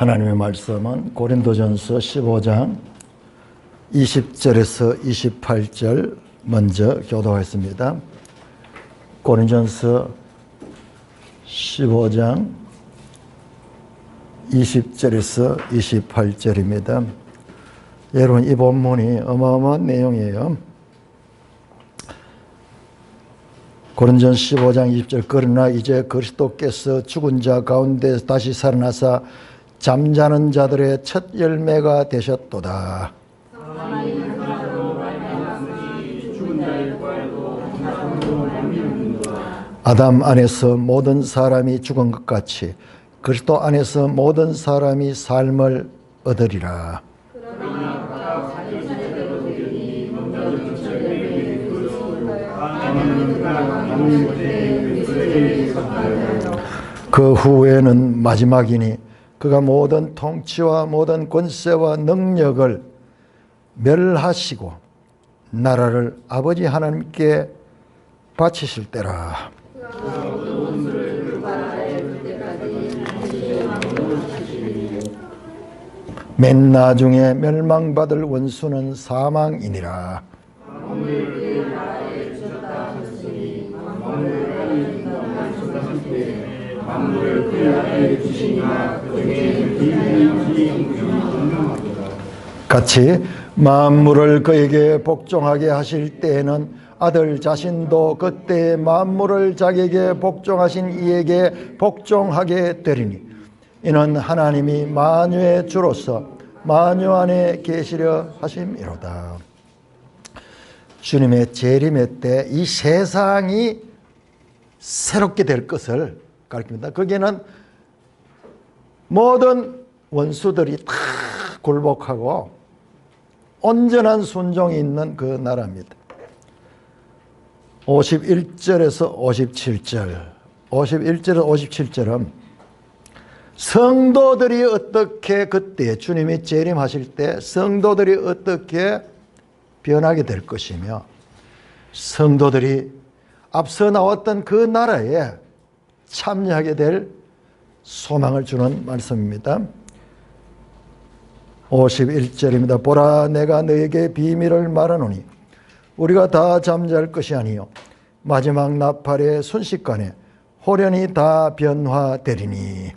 하나님의 말씀은 고린도전서 15장 20절에서 28절 먼저 교독하겠습니다. 고린도전서 15장 20절에서 28절입니다. 여러분, 이 본문이 어마어마한 내용이에요. 고린도전서 15장 20절, 그러나 이제 그리스도께서 죽은 자 가운데 다시 살아나사 잠자는 자들의 첫 열매가 되셨도다. 아담 안에서 모든 사람이 죽은 것 같이 그리스도 안에서 모든 사람이 삶을 얻으리라. 그 후에는 마지막이니 그가 모든 통치와 모든 권세와 능력을 멸하시고 나라를 아버지 하나님께 바치실 때라. 맨 나중에 멸망받을 원수는 사망이니라. 같이 만물을 그에게 복종하게 하실 때에는 아들 자신도 그때 만물을 자기에게 복종하신 이에게 복종하게 되리니 이는 하나님이 만유의 주로서 만유 안에 계시려 하심이로다. 주님의 재림의 때 이 세상이 새롭게 될 것을 가르칩니다. 거기에는 모든 원수들이 다 굴복하고 온전한 순종이 있는 그 나라입니다. 51절에서 57절, 51절에서 57절은 성도들이 어떻게 그때 주님이 재림하실 때 성도들이 어떻게 변하게 될 것이며 성도들이 앞서 나왔던 그 나라에 참여하게 될 소망을 주는 말씀입니다. 51절입니다. 보라, 내가 너에게 비밀을 말하노니 우리가 다 잠잘 것이 아니요 마지막 나팔의 순식간에 호련히 다 변화되리니.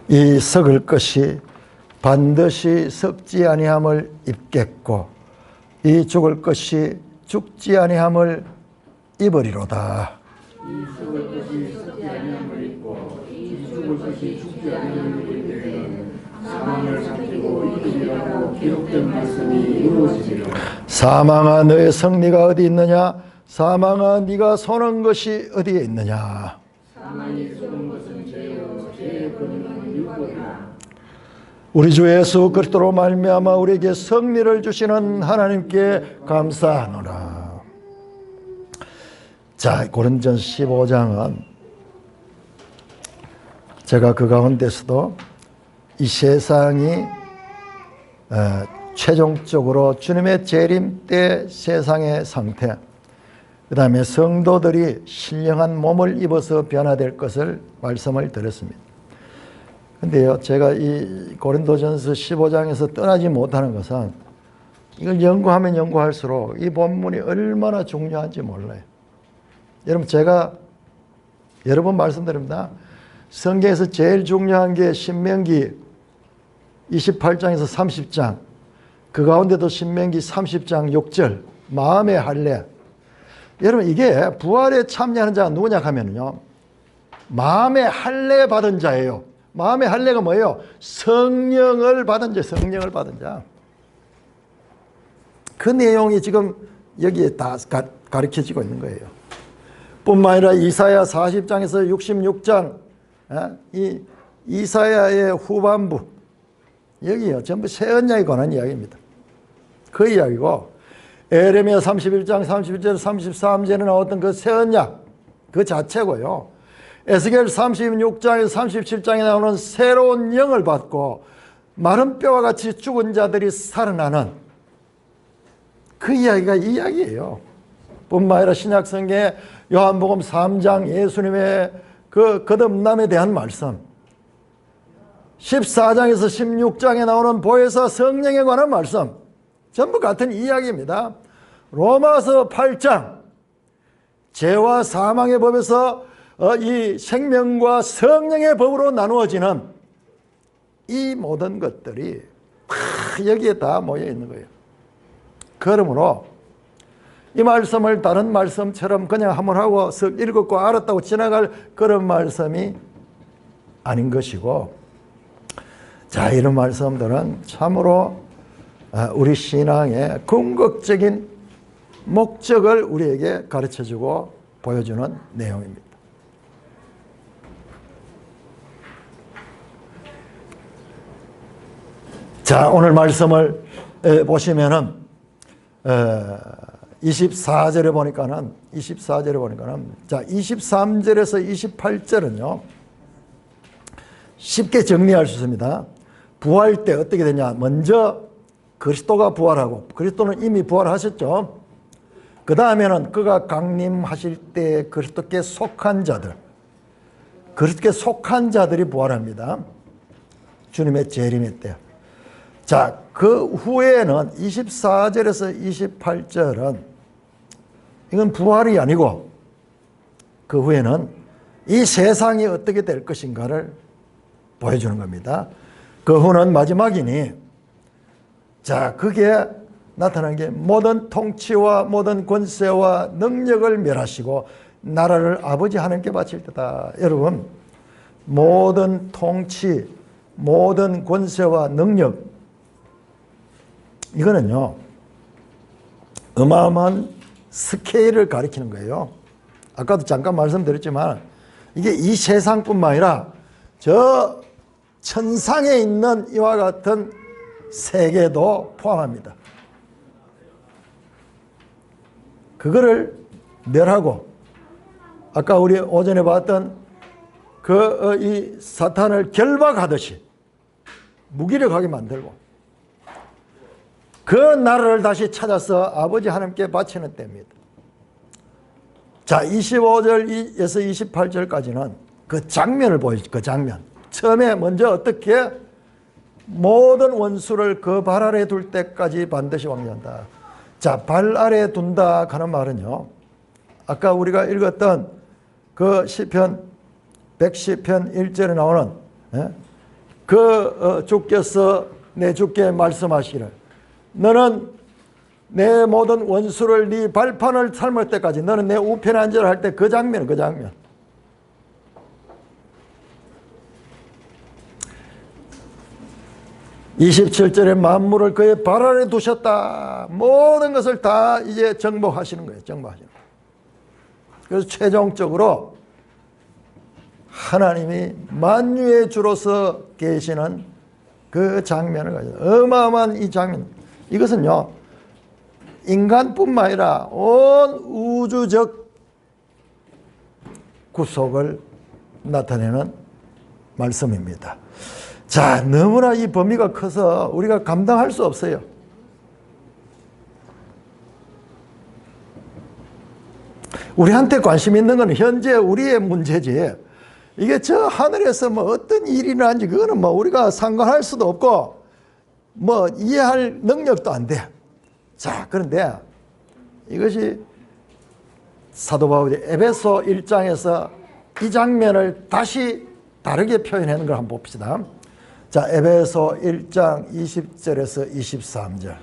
이 썩을 것이 반드시 썩지 아니함을 입겠고 이 죽을 것이 죽지 아니함을 입으리로다. 이 썩을 것이 썩지 아니함을 입고 이 죽을 것이 죽지 아니함을 입을 때에는 사망을 삼키고 이기리라고 기록된 말씀이 이루어지리라. 사망아, 너의 승리가 어디 있느냐? 사망아, 네가 쏘는 것이 어디에 있느냐? 사망이 쏘는 것은 죄요 죄의 권능은 율법이라. 우리 주 예수 그리스도로 말미암아 우리에게 승리를 주시는 하나님께 감사하노라. 자, 고린도전서 15장은 제가 그 가운데서도 이 세상이 최종적으로 주님의 재림 때 세상의 상태, 그 다음에 성도들이 신령한 몸을 입어서 변화될 것을 말씀을 드렸습니다. 근데요, 제가 이 고린도전서 15장에서 떠나지 못하는 것은 이걸 연구하면 연구할수록 이 본문이 얼마나 중요한지 몰라요. 여러분, 제가 여러 번 말씀드립니다. 성경에서 제일 중요한 게 신명기 28장에서 30장, 그 가운데도 신명기 30장 6절, 마음의 할례. 여러분, 이게 부활에 참여하는 자가 누구냐 하면요, 마음의 할례 받은 자예요. 마음의 할례가 뭐예요? 성령을 받은 자, 성령을 받은 자. 그 내용이 지금 여기에 다 가르쳐지고 있는 거예요. 뿐만 아니라 이사야 40장에서 66장, 이 이사야의 후반부, 여기요, 전부 새 언약에 관한 이야기입니다. 그 이야기고, 에레미야 31장 31절 33절에 나왔던 그 새 언약 그 자체고요. 에스겔 36장에서 37장에 나오는 새로운 영을 받고 마른 뼈와 같이 죽은 자들이 살아나는 그 이야기가 이 이야기예요. 뿐만 아니라 신약성경의 요한복음 3장 예수님의 그 거듭남에 대한 말씀, 14장에서 16장에 나오는 보혜사 성령에 관한 말씀, 전부 같은 이야기입니다. 로마서 8장 죄와 사망의 법에서 이 생명과 성령의 법으로 나누어지는 이 모든 것들이 다 여기에 다 모여 있는 거예요. 그러므로 이 말씀을 다른 말씀처럼 그냥 한번 하고 쓱 읽었고 알았다고 지나갈 그런 말씀이 아닌 것이고, 자, 이런 말씀들은 참으로 우리 신앙의 궁극적인 목적을 우리에게 가르쳐주고 보여주는 내용입니다. 자, 오늘 말씀을 보시면은 24절에 보니까는 자, 23절에서 28절은요 쉽게 정리할 수 있습니다. 부활 때 어떻게 되냐? 먼저 그리스도가 부활하고, 그리스도는 이미 부활하셨죠. 그 다음에는 그가 강림하실 때 그리스도께 속한 자들, 그리스도께 속한 자들이 부활합니다. 주님의 재림의 때. 자, 그 후에는 24절에서 28절은 이건 부활이 아니고, 그 후에는 이 세상이 어떻게 될 것인가를 보여주는 겁니다. 그 후는 마지막이니, 자, 그게 나타난 게 모든 통치와 모든 권세와 능력을 멸하시고 나라를 아버지 하나님께 바칠 때다. 여러분, 모든 통치, 모든 권세와 능력, 이거는요 어마어마한 스케일을 가리키는 거예요. 아까도 잠깐 말씀드렸지만 이게 이 세상뿐만 아니라 저 천상에 있는 이와 같은 세계도 포함합니다. 그거를 멸하고, 아까 우리 오전에 봤던 이 사탄을 결박하듯이 무기력하게 만들고 그 나라를 다시 찾아서 아버지 하나님께 바치는 때입니다. 자, 25절에서 28절까지는 그 장면을 보여주죠. 그 장면. 처음에 먼저 어떻게 모든 원수를 그 발 아래 둘 때까지 반드시 왕래한다. 자, 발 아래 둔다 하는 말은요, 아까 우리가 읽었던 그 시편 110편 1절에 나오는 주께서 내 주께 말씀하시기를 너는 내 모든 원수를 네 발판을 삶을 때까지, 너는 내 우편에 앉으라 할 때 그 장면, 그 장면. (27절에) 만물을 그의 발 아래 두셨다. 모든 것을 다 이제 정복하시는 거예요. 정복하시는 거예요. 그래서 최종적으로 하나님이 만유의 주로서 계시는 그 장면을 가지고, 어마어마한 이 장면, 이것은요 인간뿐만 아니라 온 우주적 구속을 나타내는 말씀입니다. 자, 너무나 이 범위가 커서 우리가 감당할 수 없어요. 우리한테 관심 있는 건 현재 우리의 문제지, 이게 저 하늘에서 뭐 어떤 일이 일어나는지 그거는 뭐 우리가 상관할 수도 없고 뭐 이해할 능력도 안 돼. 자, 그런데 이것이 사도 바울이 에베소 1장에서 이 장면을 다시 다르게 표현하는 걸 한번 봅시다. 자, 에베소 1장 20절에서 23절.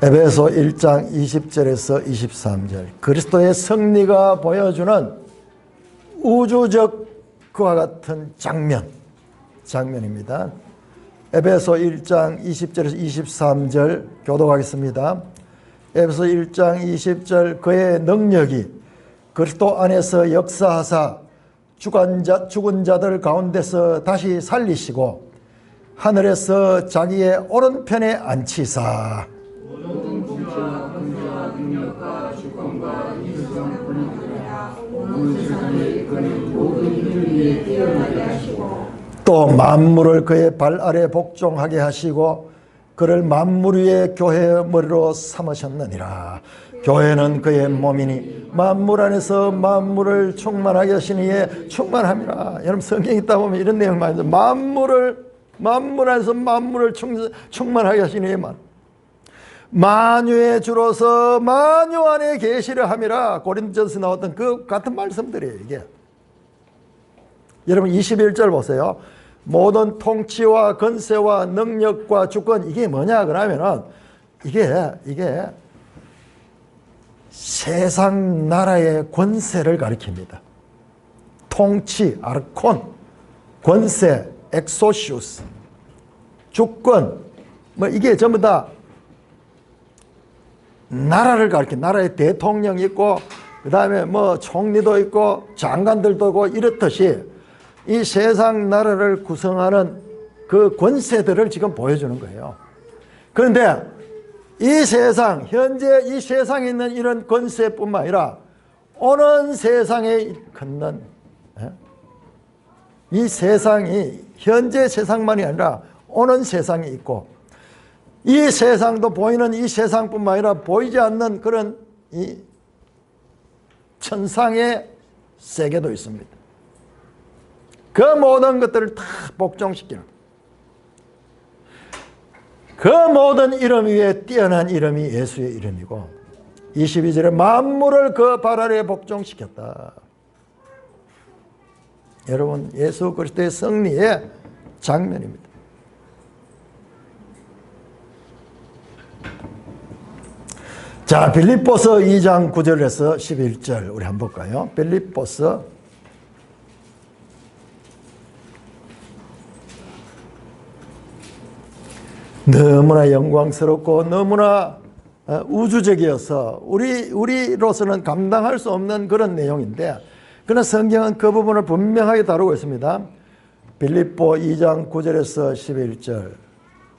에베소 1장 20절에서 23절. 그리스도의 승리가 보여주는 우주적 그와 같은 장면입니다. 에베소 1장 20절에서 23절 교독하겠습니다. 에베소 1장 20절. 그의 능력이 그리스도 안에서 역사하사 죽은 자들 가운데서 다시 살리시고 하늘에서 자기의 오른편에 앉히사 모든 통치와 권세와 능력과 주권과 이수성 권능들이라 온 세상을 이끄는 모든 힘을 위해 뛰어나게 하시고 또 만물을 그의 발 아래 복종하게 하시고 그를 만물 위의 교회의 머리로 삼으셨느니라. 교회는 그의 몸이니 만물 안에서 만물을 충만하게 하시니 이에 충만함이라. 여러분 성경 읽다 보면 이런 내용 많이 있어요. 만물 안에서 만물을 충만하게 하시니 이에 만유의 주로서 만유 안에 계시려 함이라. 고린도전서 나왔던 그 같은 말씀들이에요. 이게 여러분 21절 보세요. 모든 통치와 권세와 능력과 주권, 이게 뭐냐 그러면은 이게 세상 나라의 권세를 가리킵니다. 통치 아르콘, 권세 엑소시우스, 주권, 뭐 이게 전부 다 나라를 가리킵니다. 나라의 대통령이 있고 그 다음에 뭐 총리도 있고 장관들도 있고 이렇듯이 이 세상 나라를 구성하는 그 권세들을 지금 보여주는 거예요. 그런데 이 세상, 현재 이 세상에 있는 이런 권세뿐만 아니라 오는 세상에 걷는 이 세상이 현재 세상만이 아니라 오는 세상이 있고 이 세상도 보이는 이 세상뿐만 아니라 보이지 않는 그런 이 천상의 세계도 있습니다. 그 모든 것들을 다 복종시키는 그 모든 이름 위에 뛰어난 이름이 예수의 이름이고 22절에 만물을 그 발 아래에 복종시켰다. 여러분 예수 그리스도의 승리의 장면입니다. 자, 빌립보서 2장 9절에서 11절 우리 한번 볼까요? 빌립보서 너무나 영광스럽고 너무나 우주적이어서 우리로서는 감당할 수 없는 그런 내용인데 그러나 성경은 그 부분을 분명하게 다루고 있습니다. 빌립보 2장 9절에서 11절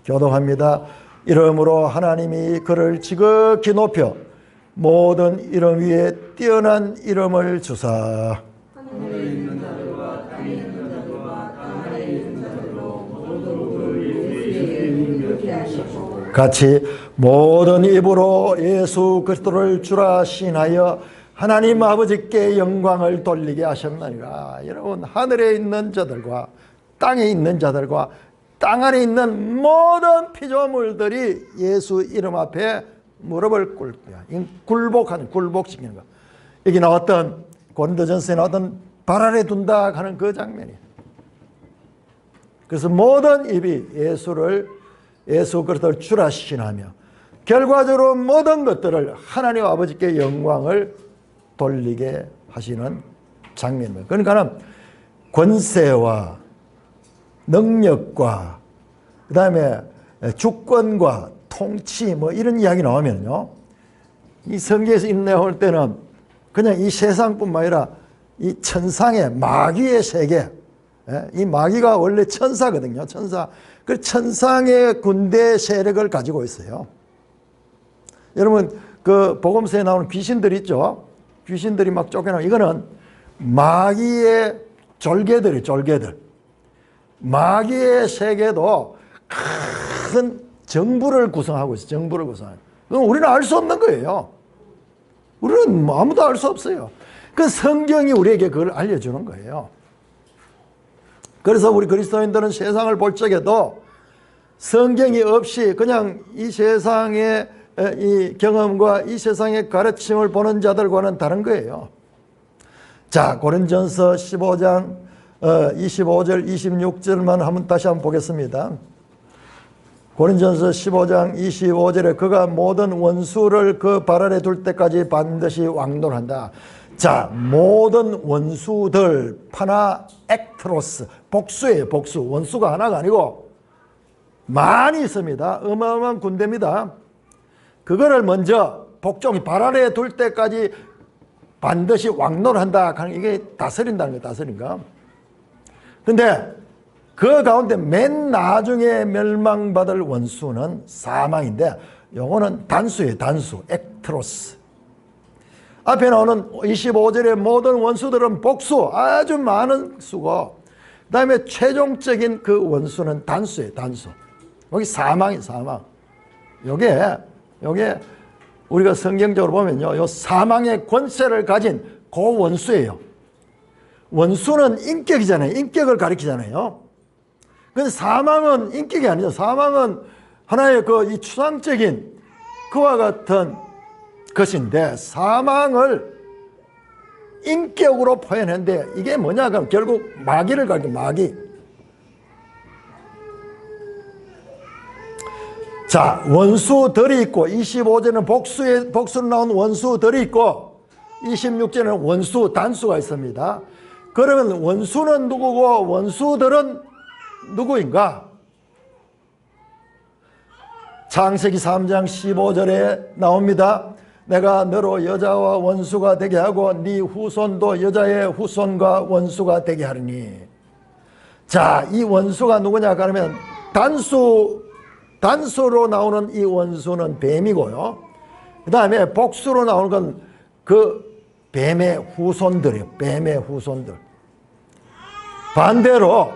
교독합니다. 이러므로 하나님이 그를 지극히 높여 모든 이름 위에 뛰어난 이름을 주사 하늘에 있는 자들과 땅에 있는 자들과 땅 아래에 있는 자들로 모든 무릎을 예수에게 꿇게 하시고 같이 모든 입으로 예수 그리스도를 주라 신하여 하나님 아버지께 영광을 돌리게 하셨느니라. 여러분 하늘에 있는 자들과 땅에 있는 자들과 땅 안에 있는 모든 피조물들이 예수 이름 앞에 무릎을 굴복시키는 거. 여기 나왔던 고린도전서에 나왔던 발 아래 둔다 하는 그 장면이에요. 그래서 모든 입이 예수 그리스도를 주라 신하며 결과적으로 모든 것들을 하나님 아버지께 영광을 돌리게 하시는 장면입니다. 그러니까 권세와 능력과 그 다음에 주권과 통치 뭐 이런 이야기 나오면요 이 성경에서 인내할 때는 그냥 이 세상뿐만 아니라 이 천상의 마귀의 세계, 이 마귀가 원래 천사거든요. 천사. 그 천상의 군대 세력을 가지고 있어요. 여러분 그 복음서에 나오는 귀신들 있죠. 귀신들이 막 쫓겨나고 이거는 마귀의 졸개들. 마귀의 세계도 큰 정부를 구성하고 있어요. 정부를 구성하고. 그건 우리는 알 수 없는 거예요. 우리는 아무도 알 수 없어요. 그 성경이 우리에게 그걸 알려주는 거예요. 그래서 우리 그리스도인들은 세상을 볼 적에도 성경이 없이 그냥 이 세상의 이 경험과 이 세상의 가르침을 보는 자들과는 다른 거예요. 자, 고린도전서 15장 25절 26절만 한번 다시 한번 보겠습니다. 고린도전서 15장 25절에 그가 모든 원수를 그 발 아래 둘 때까지 반드시 왕노한다. 자, 모든 원수들 파나 액트로스 복수예요. 복수. 원수가 하나가 아니고 많이 있습니다. 어마어마한 군대입니다. 그거를 먼저 복종이 발 아래 둘 때까지 반드시 왕노한다 하는 이게 다스린다는 거예요. 다스린가. 근데 그 가운데 맨 나중에 멸망받을 원수는 사망인데 요거는 단수예요. 단수. 액트로스. 앞에 나오는 25절의 모든 원수들은 복수. 아주 많은 수고. 그 다음에 최종적인 그 원수는 단수예요. 단수. 여기 사망이 사망. 요게 우리가 성경적으로 보면요, 요 사망의 권세를 가진 그 원수예요. 원수는 인격이잖아요. 인격을 가리키잖아요. 근데 사망은 인격이 아니죠. 사망은 하나의 이 추상적인 그와 같은 것인데, 사망을 인격으로 표현했는데, 이게 뭐냐? 그럼 결국 마귀를 가리켜, 마귀. 자, 원수들이 있고, 25절은 복수로 나온 원수들이 있고, 26절은 원수, 단수가 있습니다. 그러면 원수는 누구고 원수들은 누구인가? 창세기 3장 15절에 나옵니다. 내가 너로 여자와 원수가 되게 하고 네 후손도 여자의 후손과 원수가 되게 하리니. 자, 이 원수가 누구냐? 그러면 단수로 나오는 이 원수는 뱀이고요. 그 다음에 복수로 나오는 건 그 뱀의 후손들이에요. 뱀의 후손들. 반대로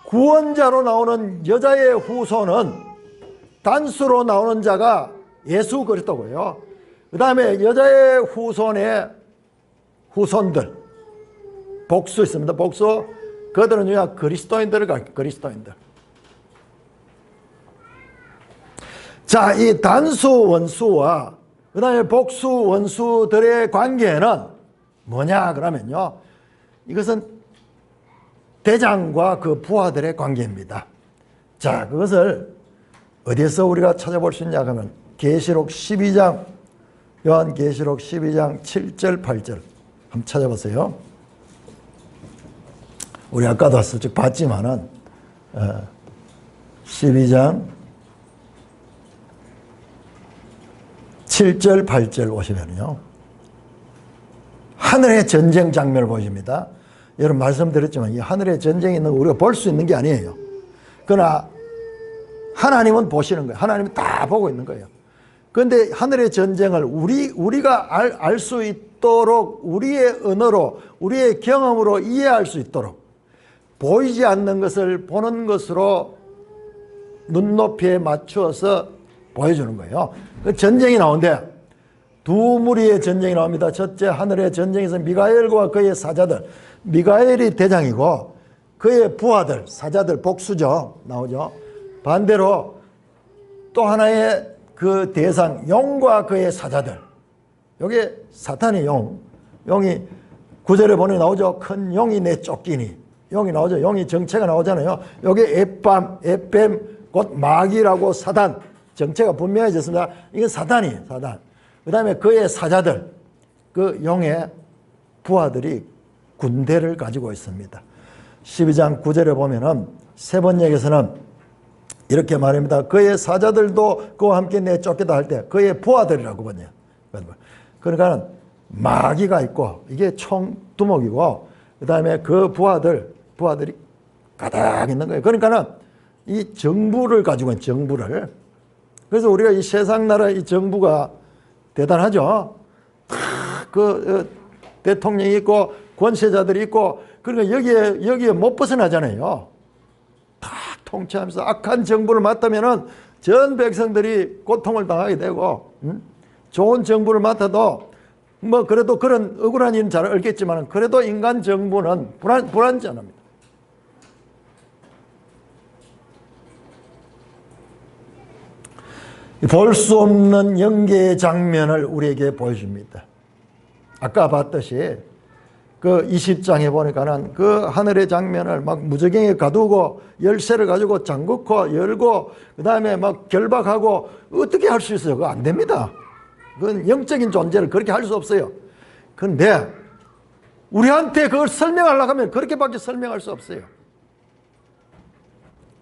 구원자로 나오는 여자의 후손은 단수로 나오는 자가 예수 그리스도고요. 그 다음에 여자의 후손의 후손들, 복수 있습니다. 복수. 그들은 그냥 그리스도인들을 가르쳐요. 그리스도인들. 자, 이 단수 원수와 그 다음에 복수 원수들의 관계는 뭐냐 그러면요, 이것은 대장과 그 부하들의 관계입니다. 자, 그것을 어디에서 우리가 찾아볼 수 있냐 하면 계시록 12장, 요한계시록 12장 7절 8절 한번 찾아보세요. 우리 아까도 슬쩍 봤지만은 12장 7절 8절 보시면요, 하늘의 전쟁 장면을 보십니다. 여러분 말씀드렸지만 이 하늘의 전쟁이 있는 거 우리가 볼 수 있는 게 아니에요. 그러나 하나님은 보시는 거예요. 하나님은 다 보고 있는 거예요. 그런데 하늘의 전쟁을 우리가 알 수 있도록 우리의 언어로, 우리의 경험으로 이해할 수 있도록 보이지 않는 것을 보는 것으로 눈높이에 맞추어서 보여주는 거예요. 그 전쟁이 나오는데 두 무리의 전쟁이 나옵니다. 첫째, 하늘의 전쟁에서 미가엘과 그의 사자들, 미가엘이 대장이고 그의 부하들, 사자들, 복수죠, 나오죠. 반대로 또 하나의 그 대상, 용과 그의 사자들, 여기 사탄의 용이 9절에 보니 나오죠. 큰 용이 내 쫓기니, 용이 나오죠. 용이 정체가 나오잖아요. 여기 에뱀, 곧 마귀라고 사단, 정체가 분명해졌습니다. 이건 사단이에요, 사단. 그 다음에 그의 사자들, 그 용의 부하들이 군대를 가지고 있습니다. 12장 9절에 보면은 세 번역에서는 이렇게 말합니다. 그의 사자들도 그와 함께 내쫓겠다 할 때 그의 부하들이라고 번역. 그러니까 마귀가 있고 이게 총 두목이고 그 다음에 그 부하들이 가득 있는 거예요. 그러니까는 이 정부를 가지고 있는 정부를. 그래서 우리가 이 세상 나라 이 정부가 대단하죠. 대통령이 있고 권세자들이 있고 그러니까 여기에 못 벗어나잖아요. 다 통치하면서 악한 정부를 맡으면은 전 백성들이 고통을 당하게 되고, 좋은 정부를 맡아도 뭐 그래도 그런 억울한 일은 잘 알겠지만 그래도 인간 정부는 불안전합니다. 볼 수 없는 영계의 장면을 우리에게 보여줍니다. 아까 봤듯이 그 20장에 보니까는 그 하늘의 장면을 막 무저갱에 가두고 열쇠를 가지고 잠그고 열고 그 다음에 막 결박하고 어떻게 할 수 있어요? 그거 안 됩니다. 그건 영적인 존재를 그렇게 할 수 없어요. 그런데 우리한테 그걸 설명하려고 하면 그렇게밖에 설명할 수 없어요.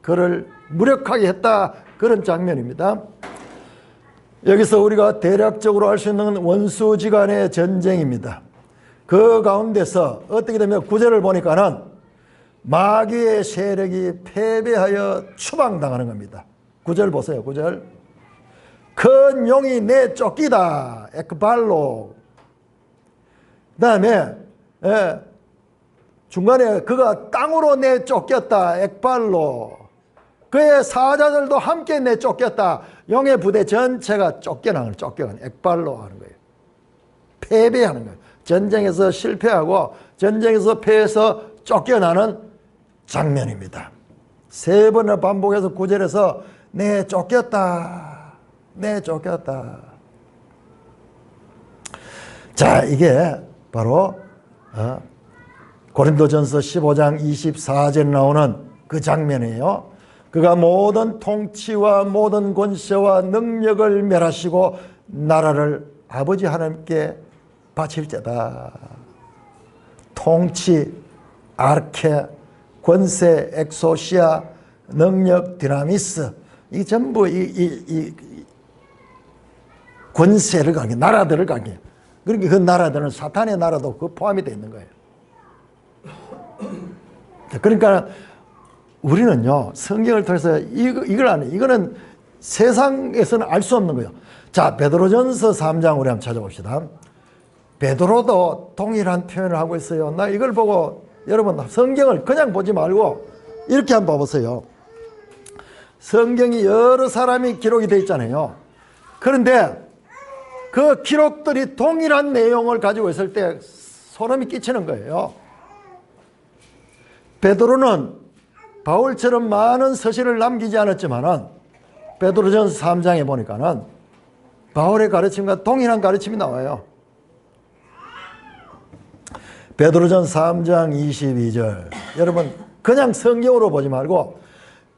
그를 무력하게 했다, 그런 장면입니다. 여기서 우리가 대략적으로 알 수 있는 원수지간의 전쟁입니다. 그 가운데서 어떻게 되면 9절을 보니까는 마귀의 세력이 패배하여 추방당하는 겁니다. 9절 보세요. 9절. 큰 용이 내쫓기다. 에크발로. 그 다음에 중간에 그가 땅으로 내쫓겼다. 액발로. 그의 사자들도 함께 내쫓겼다. 용의 부대 전체가 쫓겨나는 액발로 하는 거예요. 패배하는 거예요. 전쟁에서 실패하고 전쟁에서 패해서 쫓겨나는 장면입니다. 3번을 반복해서 9절에서 내쫓겼다. 내쫓겼다. 자, 이게 바로 고린도전서 15장 24절에 나오는 그 장면이에요. 그가 모든 통치와 모든 권세와 능력을 멸하시고 나라를 아버지 하나님께 바칠자다. 통치, 아르케, 권세, 엑소시아, 능력, 디나미스, 이 전부 이 권세를 가게, 나라들을 가게. 그러니까 그 나라들은 사탄의 나라도 그 포함이 되어 있는 거예요. 그러니까 우리는요, 성경을 통해서 이걸 안 해. 이거는 세상에서는 알 수 없는 거예요. 자, 베드로전서 3장 우리 한번 찾아봅시다. 베드로도 동일한 표현을 하고 있어요. 나 이걸 보고 여러분 성경을 그냥 보지 말고 이렇게 한번 봐보세요. 성경이 여러 사람이 기록이 되어 있잖아요. 그런데 그 기록들이 동일한 내용을 가지고 있을 때 소름이 끼치는 거예요. 베드로는 바울처럼 많은 서신을 남기지 않았지만은 베드로전서 3장에 보니까는 바울의 가르침과 동일한 가르침이 나와요. 베드로전서 3장 22절. 여러분 그냥 성경으로 보지 말고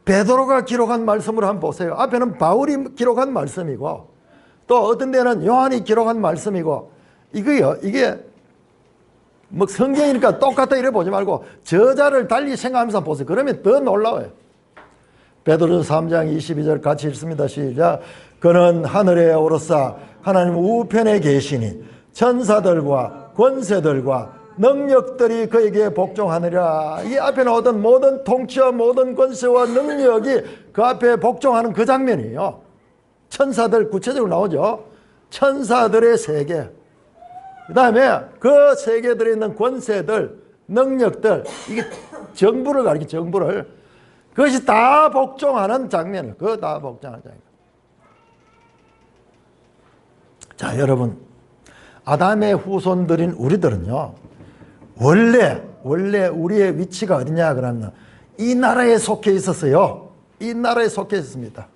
베드로가 기록한 말씀으로 한번 보세요. 앞에는 바울이 기록한 말씀이고 또 어떤 데는 요한이 기록한 말씀이고 이게 뭐 성경이니까 똑같다 이래 보지 말고 저자를 달리 생각하면서 보세요. 그러면 더 놀라워요. 베드로전서 3장 22절 같이 읽습니다. 시작. 그는 하늘에 오르사 하나님 우편에 계시니 천사들과 권세들과 능력들이 그에게 복종하느라. 이 앞에 나오던 모든 통치와 모든 권세와 능력이 그 앞에 복종하는 그 장면이에요. 천사들 구체적으로 나오죠. 천사들의 세계, 그 다음에 그 세계들에 있는 권세들, 능력들, 이게 정부를 가리켜, 정부를. 그것이 다 복종하는 장면이에요. 그거 다 복종하는 장면. 자, 여러분, 아담의 후손들인 우리들은요, 원래 우리의 위치가 어디냐 그러면 이 나라에 속해 있었어요. 이 나라에 속해 있습니다.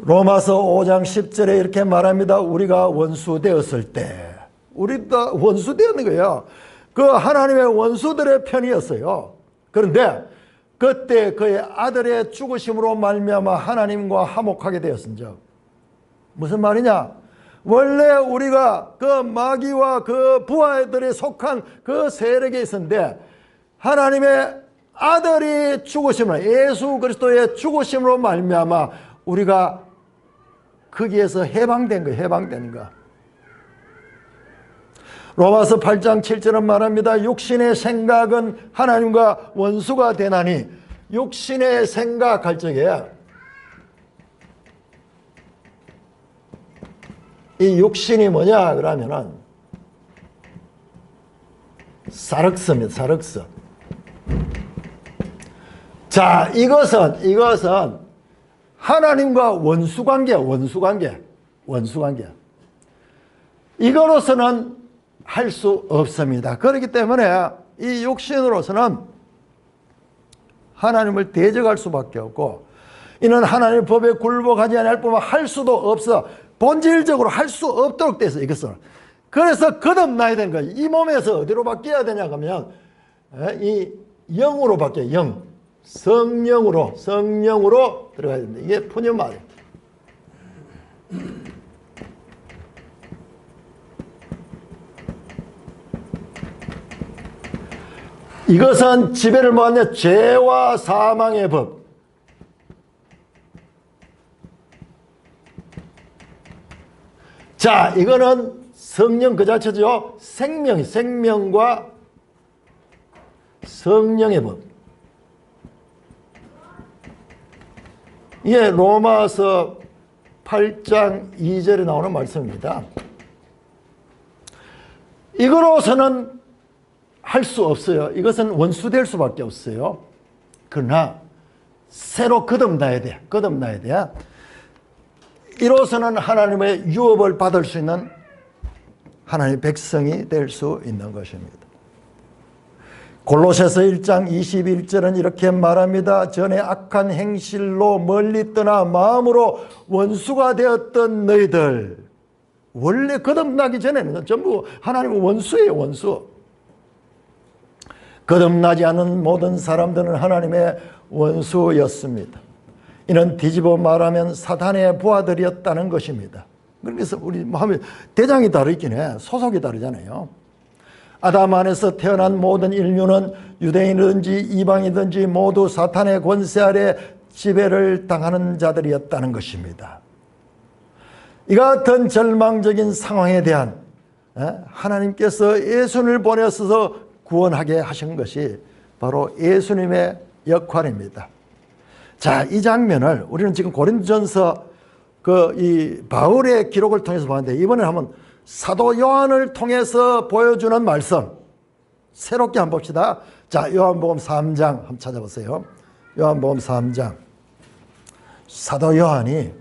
로마서 5장 10절에 이렇게 말합니다. 우리가 원수되었을 때, 우리도 원수되었는 거예요. 그 하나님의 원수들의 편이었어요. 그런데 그때 그의 아들의 죽으심으로 말미암아 하나님과 화목하게 되었은즉, 무슨 말이냐? 원래 우리가 그 마귀와 그 부하들에 속한 그 세력에 있었는데 하나님의 아들이 죽으심으로, 예수 그리스도의 죽으심으로 말미암아 우리가 거기에서 해방된 거예요. 해방되는 거. 로마서 8장 7절은 말합니다. 육신의 생각은 하나님과 원수가 되나니, 육신의 생각할 적에 이 육신이 뭐냐 그러면은 사륵스입니다. 사륵스. 자, 이것은 하나님과 원수관계야. 원수관계. 이거로서는 할 수 없습니다. 그렇기 때문에 이 육신으로서는 하나님을 대적할 수밖에 없고, 이는 하나님의 법에 굴복하지 않을 뿐만 할 수도 없어. 본질적으로 할 수 없도록 돼서 이것은. 그래서 거듭나야 되는 거예요. 이 몸에서 어디로 바뀌어야 되냐 하면 이 영으로 바뀌어요. 영. 성령으로 들어가야 됩니다. 이게 푸뉴마예요. 이것은 지배를 뭐하냐? 죄와 사망의 법. 자, 이거는 성령 그 자체죠. 생명과 성령의 법. 이게 로마서 8장 2절에 나오는 말씀입니다. 이거로서는 할 수 없어요. 이것은 원수될 수밖에 없어요. 그러나 새로 거듭나야 돼. 거듭나야 돼. 이로서는 하나님의 유업을 받을 수 있는 하나님의 백성이 될 수 있는 것입니다. 골로새서 1장 21절은 이렇게 말합니다. 전에 악한 행실로 멀리 떠나 마음으로 원수가 되었던 너희들. 원래 거듭나기 전에는 전부 하나님의 원수예요. 원수. 거듭나지 않은 모든 사람들은 하나님의 원수였습니다. 이는 뒤집어 말하면 사탄의 부하들이었다는 것입니다. 그래서 우리 마음에 대장이 다르긴 해. 소속이 다르잖아요. 아담 안에서 태어난 모든 인류는 유대인이든지 이방이든지 모두 사탄의 권세 아래 지배를 당하는 자들이었다는 것입니다. 이 같은 절망적인 상황에 대한 하나님께서 예수님을 보내셔서 구원하게 하신 것이 바로 예수님의 역할입니다. 자, 이 장면을 우리는 지금 고린도전서 이 바울의 기록을 통해서 봤는데, 이번에 한번 사도 요한을 통해서 보여주는 말씀 새롭게 한번 봅시다. 자, 요한복음 3장 한번 찾아보세요. 요한복음 3장. 사도 요한이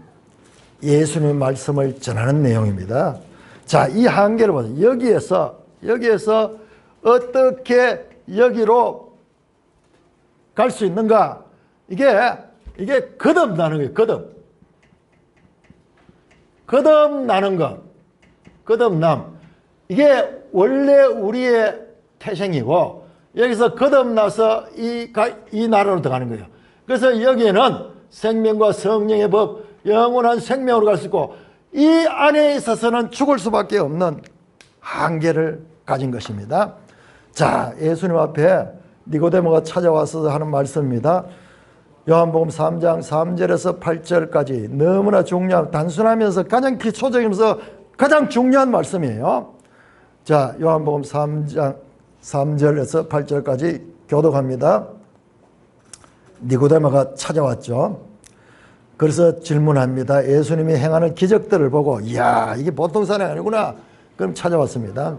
예수님의 말씀을 전하는 내용입니다. 자, 이 한계를 보세요. 여기에서 어떻게 여기로 갈 수 있는가? 이게 거듭나는 거예요. 거듭나는 것. 거듭남. 이게 원래 우리의 태생이고, 여기서 거듭나서 이 나라로 들어가는 거예요. 그래서 여기에는 생명과 성령의 법, 영원한 생명으로 갈 수 있고, 이 안에 있어서는 죽을 수밖에 없는 한계를 가진 것입니다. 자, 예수님 앞에 니고데모가 찾아와서 하는 말씀입니다. 요한복음 3장 3절에서 8절까지 너무나 중요한, 단순하면서 가장 기초적이면서 가장 중요한 말씀이에요. 자, 요한복음 3장 3절에서 8절까지 교독합니다. 니고데모가 찾아왔죠. 그래서 질문합니다. 예수님이 행하는 기적들을 보고, 이야, 이게 보통 사람이 아니구나. 그럼 찾아왔습니다.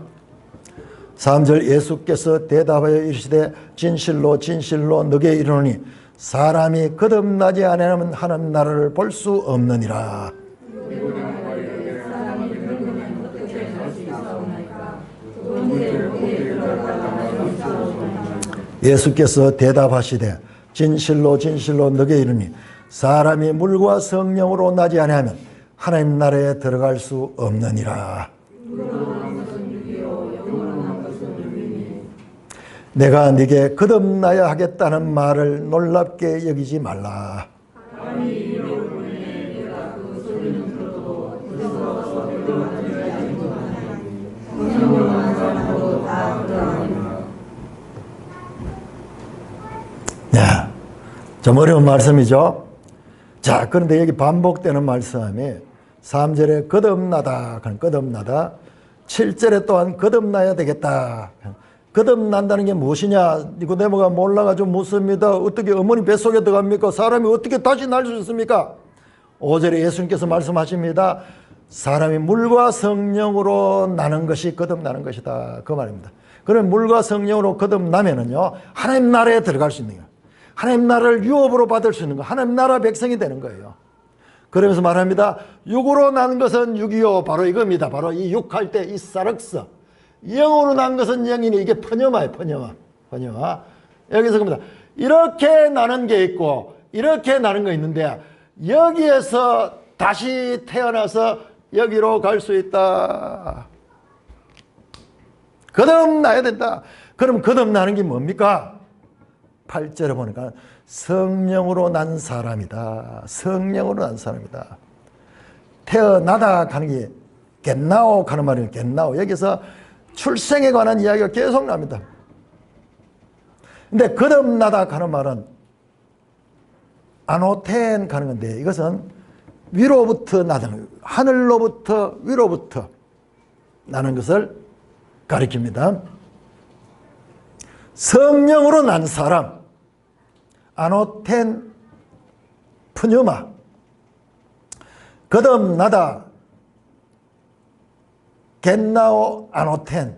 3절, 예수께서 대답하여 이르시되 진실로 진실로 너게 이르노니 사람이 거듭나지 아니하면 하나님 나라를 볼 수 없느니라. 예수께서 대답하시되 진실로 진실로 너게 이르니 사람이 물과 성령으로 나지 아니하면 하나님 나라에 들어갈 수 없느니라. 내가 네게 거듭나야 하겠다는 말을 놀랍게 여기지 말라. 네, 좀 어려운 말씀이죠. 자, 그런데 여기 반복되는 말씀이 3절에 거듭나다, 거듭나다. 7절에 또한 거듭나야 되겠다. 거듭난다는 게 무엇이냐? 니고데모가 몰라가지고 묻습니다. 어떻게 어머니 뱃속에 들어갑니까? 사람이 어떻게 다시 날 수 있습니까? 5절에 예수님께서 말씀하십니다. 사람이 물과 성령으로 나는 것이 거듭나는 것이다. 그 말입니다. 그럼 물과 성령으로 거듭나면은요, 하나님 나라에 들어갈 수 있는 거예요. 하나님 나라를 유업으로 받을 수 있는 거예요. 하나님 나라 백성이 되는 거예요. 그러면서 말합니다. 육으로 난 것은 육이요. 바로 이겁니다. 바로 이 육할 때 이 사륵스. 영으로 난 것은 영이니, 이게 퍼녀마예요. 퍼녀마. 여기서 겁니다. 이렇게 나는 게 있고 이렇게 나는 거 있는데, 여기에서 다시 태어나서 여기로 갈 수 있다. 거듭나야 된다. 그럼 거듭나는 게 뭡니까? 8절에 보니까 성령으로 난 사람이다. 성령으로 난 사람이다. 태어나다 하는 게 겟나오 하는 말이에요. 겟나오. 여기서 출생에 관한 이야기가 계속 납니다. 근데 거듭나다 하는 말은 아노텐 하는 건데, 이것은 위로부터 나는, 하늘로부터 위로부터 나는 것을 가리킵니다. 성령으로 난 사람, 아노텐 푸뉴마. 거듭나다, 겟나오 아노텐.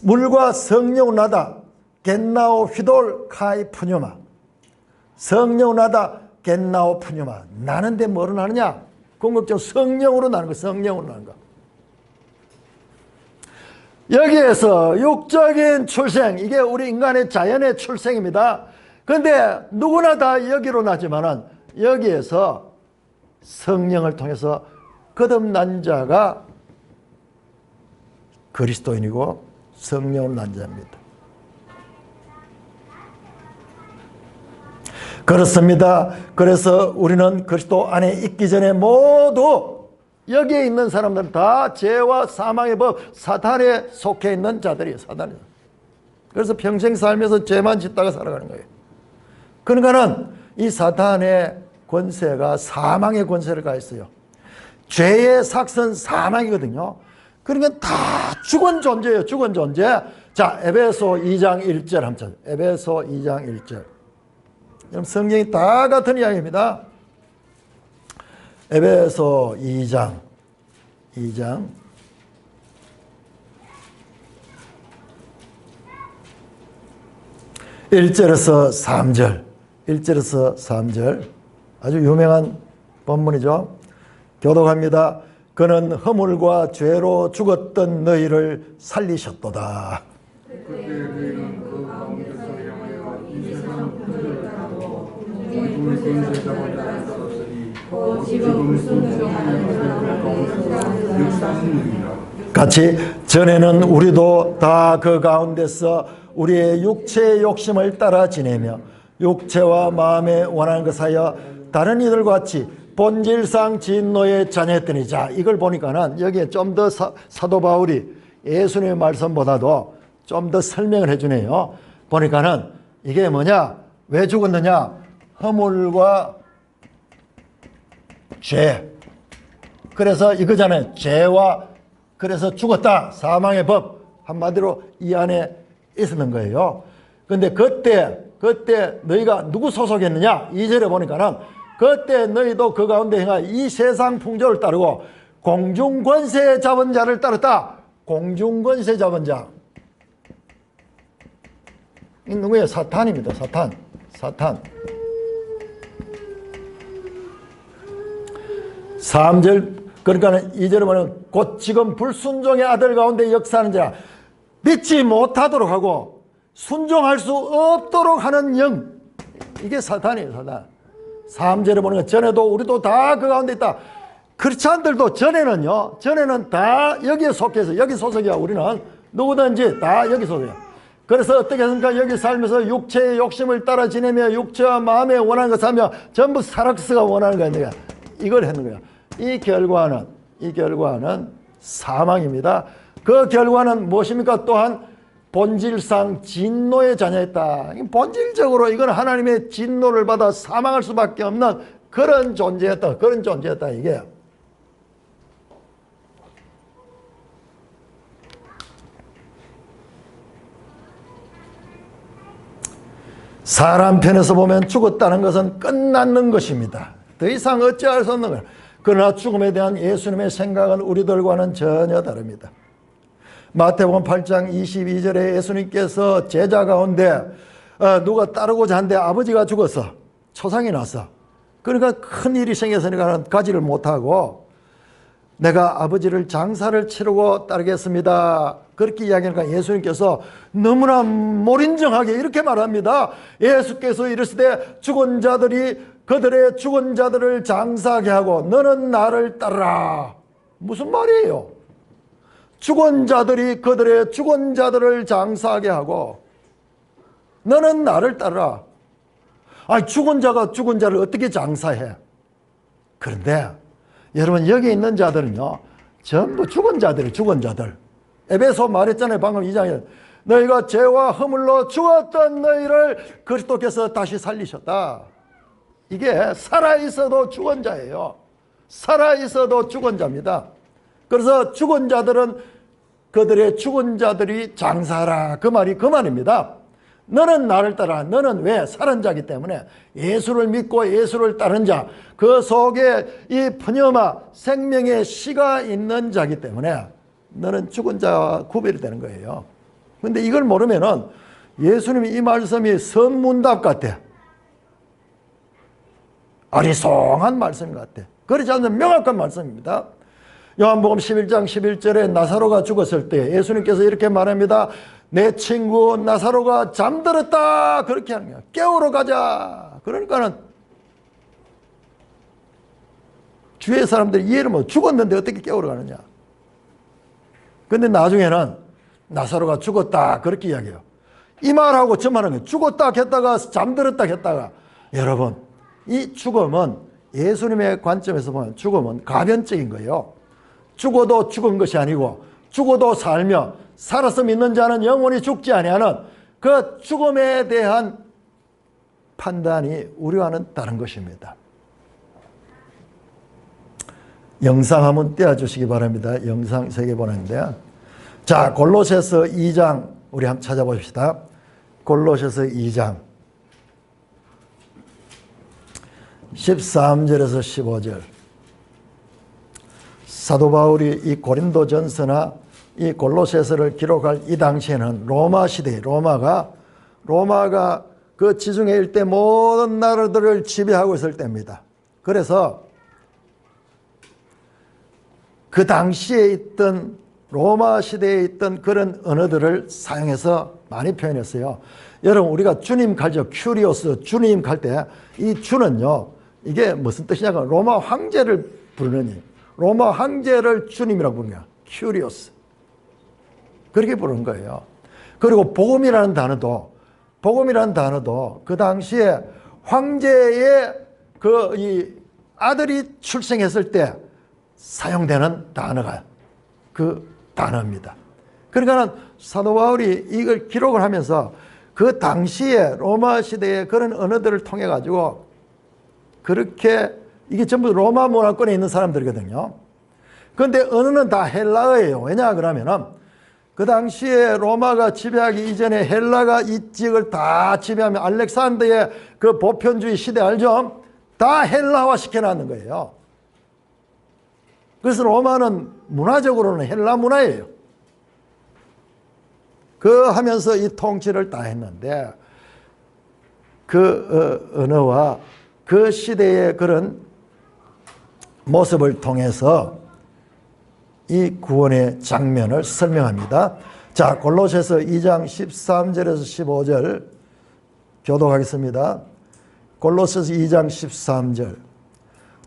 물과 성령으로 나다, 겟나오 휘돌 카이 푸뉴마. 성령으로 나다 겟나오 푸뉴마. 나는데 뭐로 나느냐? 궁극적으로 성령으로 나는 거, 성령으로 나는 거. 여기에서 육적인 출생, 이게 우리 인간의 자연의 출생입니다. 그런데 누구나 다 여기로 나지만은 여기에서 성령을 통해서 거듭난 자가 그리스도인이고 성령으로 난 자입니다. 그렇습니다. 그래서 우리는 그리스도 안에 있기 전에 모두 여기에 있는 사람들은 다 죄와 사망의 법, 사탄에 속해 있는 자들이에요. 사탄이. 그래서 평생 살면서 죄만 짓다가 살아가는 거예요. 그러니까는 이 사탄의 권세가 사망의 권세를 가했어요. 죄의 삭선 사망이거든요. 그러니까 다 죽은 존재예요. 죽은 존재. 자, 에베소 2장 1절 한번 찾아요. 에베소 2장 1절. 그럼 성경이 다 같은 이야기입니다. 에베소 2장 1절에서 3절 1절에서 3절 아주 유명한 본문이죠. 교독합니다. 그는 허물과 죄로 죽었던 너희를 살리셨도다. 그때 너희는 그 가운데서 영하여 이 세상 분들을 따르고 우리 권세 잡을 따라 썼으니 지금 순종하는 자들 가운데서 역사하느니라. 같이 전에는 우리도 다 그 가운데서 우리의 육체의 욕심을 따라 지내며 육체와 마음에 원하는 것하여 다른 이들과 같이 본질상 진노의 자녀였더니, 자, 이걸 보니까는 여기에 좀 더 사도 바울이 예수님의 말씀보다도 좀 더 설명을 해주네요. 보니까는 이게 뭐냐? 왜 죽었느냐? 허물과 죄. 그래서 이거잖아요. 죄와 그래서 죽었다. 사망의 법. 한마디로 이 안에 있었는 거예요. 근데 그때 너희가 누구 소속했느냐? 2절에 보니까는 그때 너희도 그 가운데 행하여 이 세상 풍조를 따르고 공중권세 잡은 자를 따랐다. 공중권세 잡은 자. 이 누구예요? 사탄입니다. 사탄. 3절, 그러니까 2절에 보면 곧 지금 불순종의 아들 가운데 역사하는 자, 믿지 못하도록 하고 순종할 수 없도록 하는 영, 이게 사탄이에요. 사탄. 3절에 보는 것, 전에도 우리도 다 그 가운데 있다. 크리스찬들도 전에는 다 여기에 속해서, 여기 소속이야. 우리는 누구든지 다 여기 소속이야. 그래서 어떻게 했습니까? 여기 살면서 육체의 욕심을 따라 지내며 육체와 마음에 원하는 것을 하며 전부 사락스가 원하는 거야. 이걸 했는 거야. 이 결과는 사망입니다. 그 결과는 무엇입니까? 또한 본질상 진노의 자녀였다. 본질적으로 이건 하나님의 진노를 받아 사망할 수밖에 없는 그런 존재였다. 이게. 사람 편에서 보면 죽었다는 것은 끝났는 것입니다. 더 이상 어찌할 수 없는 거예요. 그러나 죽음에 대한 예수님의 생각은 우리들과는 전혀 다릅니다. 마태복음 8장 22절에 예수님께서 제자 가운데 누가 따르고자 하는데 아버지가 죽었어. 초상이 났어. 그러니까 큰 일이 생겼으니까 가지를 못하고 내가 아버지를 장사를 치르고 따르겠습니다. 그렇게 이야기하니까 예수님께서 너무나 몰인정하게 이렇게 말합니다. 예수께서 이르시되 죽은 자들이 그들의 죽은 자들을 장사하게 하고 너는 나를 따르라. 무슨 말이에요? 죽은 자들이 그들의 죽은 자들을 장사하게 하고 너는 나를 따르라. 아니, 죽은 자가 죽은 자를 어떻게 장사해? 그런데 여러분, 여기 있는 자들은요 전부 죽은 자들이에요. 죽은 자들. 에베소 말했잖아요. 방금 2장에 너희가 죄와 허물로 죽었던 너희를 그리스도께서 다시 살리셨다. 이게 살아있어도 죽은 자예요. 살아있어도 죽은 자입니다. 그래서 죽은 자들은 그들의 죽은 자들이 장사하라. 그 말이 그 말입니다. 너는 나를 따라. 너는 왜? 살은 자기 때문에 예수를 믿고 예수를 따른 자, 그 속에 이 푸뉴마 생명의 씨가 있는 자기 때문에 너는 죽은 자와 구별이 되는 거예요. 근데 이걸 모르면은 예수님이 이 말씀이 선문답 같아. 어리송한 말씀인 것 같아. 그렇지 않는 명확한 말씀입니다. 요한복음 11장 11절에 나사로가 죽었을 때 예수님께서 이렇게 말합니다. 내 친구 나사로가 잠들었다. 그렇게 하는 거야. 깨우러 가자. 그러니까는 주위의 사람들이 이해를 못, 죽었는데 어떻게 깨우러 가느냐. 근데 나중에는 나사로가 죽었다. 그렇게 이야기해요. 이 말하고 저 말하는 거예요. 죽었다 했다가 잠들었다 했다가. 여러분, 이 죽음은 예수님의 관점에서 보면 죽음은 가변적인 거예요. 죽어도 죽은 것이 아니고 죽어도 살며 살아서 믿는 자는 영원히 죽지 아니하는 그 죽음에 대한 판단이 우리와는 다른 것입니다. 영상 한번 띄워주시기 바랍니다. 영상 3개 보냈는데요. 자, 골로새서 2장 우리 한번 찾아봅시다. 골로새서 2장 13절에서 15절. 사도 바울이 이 고린도전서나 이 골로새서를 기록할 이 당시에는 로마 시대, 로마가 그 지중해 일대 모든 나라들을 지배하고 있을 때입니다. 그래서 그 당시에 있던 로마 시대에 있던 그런 언어들을 사용해서 많이 표현했어요. 여러분, 우리가 주님 갈죠. 큐리오스, 주님 갈 때 이 주는요, 이게 무슨 뜻이냐면 로마 황제를 부르느니, 로마 황제를 주님이라고 부르는 거야. 큐리오스. 그렇게 부르는 거예요. 그리고 복음이라는 단어도 그 당시에 황제의 이 아들이 출생했을 때 사용되는 단어가 그 단어입니다. 그러니까 사도 바울이 이걸 기록을 하면서 그 당시에 로마 시대의 그런 언어들을 통해 가지고 그렇게 이게 전부 로마 문화권에 있는 사람들이거든요. 그런데 언어는 다 헬라어예요. 왜냐 그러면은 그 당시에 로마가 지배하기 이전에 헬라가 이 지역을 다 지배하면 알렉산더의 그 보편주의 시대 알죠? 다 헬라화 시켜놨는 거예요. 그래서 로마는 문화적으로는 헬라 문화예요. 그 하면서 이 통치를 다 했는데 그 언어와 그 시대의 그런 모습을 통해서 이 구원의 장면을 설명합니다. 자, 골로새서 2장 13절에서 15절 교독하겠습니다. 골로새서 2장 13절.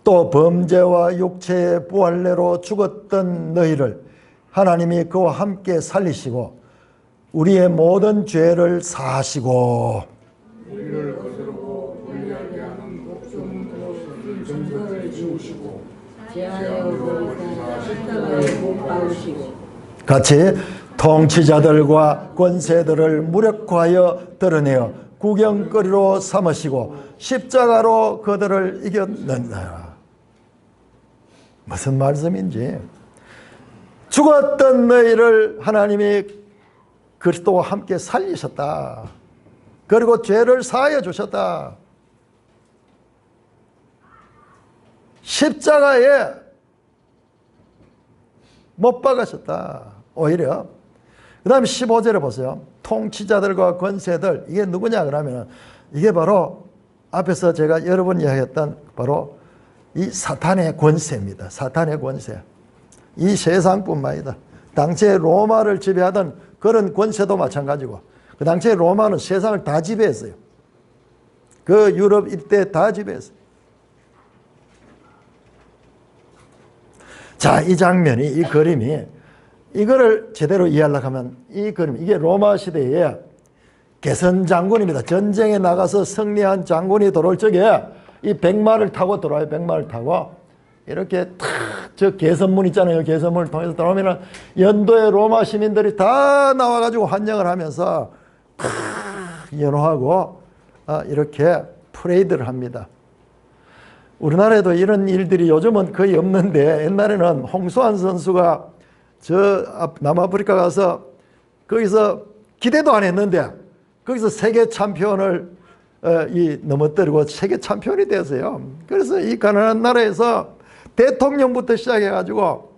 또 범죄와 육체의 부활례로 죽었던 너희를 하나님이 그와 함께 살리시고 우리의 모든 죄를 사하시고 우리를 거스르고 불리하게 하는 목숨을 정서를 지우시고 재앙으로 십자가에 못 박으시고 같이 통치자들과 권세들을 무력화하여 드러내어 구경거리로 삼으시고 십자가로 그들을 이겼느니라. 무슨 말씀인지. 죽었던 너희를 하나님이 그리스도와 함께 살리셨다. 그리고 죄를 사하여 주셨다. 십자가에 못 박으셨다. 오히려. 그 다음에 15절에 보세요. 통치자들과 권세들. 이게 누구냐 그러면 이게 바로 앞에서 제가 여러 번 이야기했던 바로 이 사탄의 권세입니다. 사탄의 권세. 이 세상뿐만 아니라 당시에 로마를 지배하던 그런 권세도 마찬가지고 그 당시에 로마는 세상을 다 지배했어요. 그 유럽 일대 다 지배했어요. 자, 이 장면이, 이 그림이 이거를 제대로 이해하려고 하면 이 그림, 이게 로마 시대의 개선 장군입니다. 전쟁에 나가서 승리한 장군이 들어올 적에 이 백마를 타고 들어와요. 백마를 타고 이렇게 탁 저 개선문 있잖아요. 개선문을 통해서 들어오면은 연도의 로마 시민들이 다 나와가지고 환영을 하면서 연호하고 이렇게 프레이드를 합니다. 우리나라에도 이런 일들이 요즘은 거의 없는데 옛날에는 홍수환 선수가 저 남아프리카 가서 거기서 기대도 안 했는데 거기서 세계 챔피언을 넘어뜨리고 세계 챔피언이 됐어요. 그래서 이 가난한 나라에서 대통령부터 시작해가지고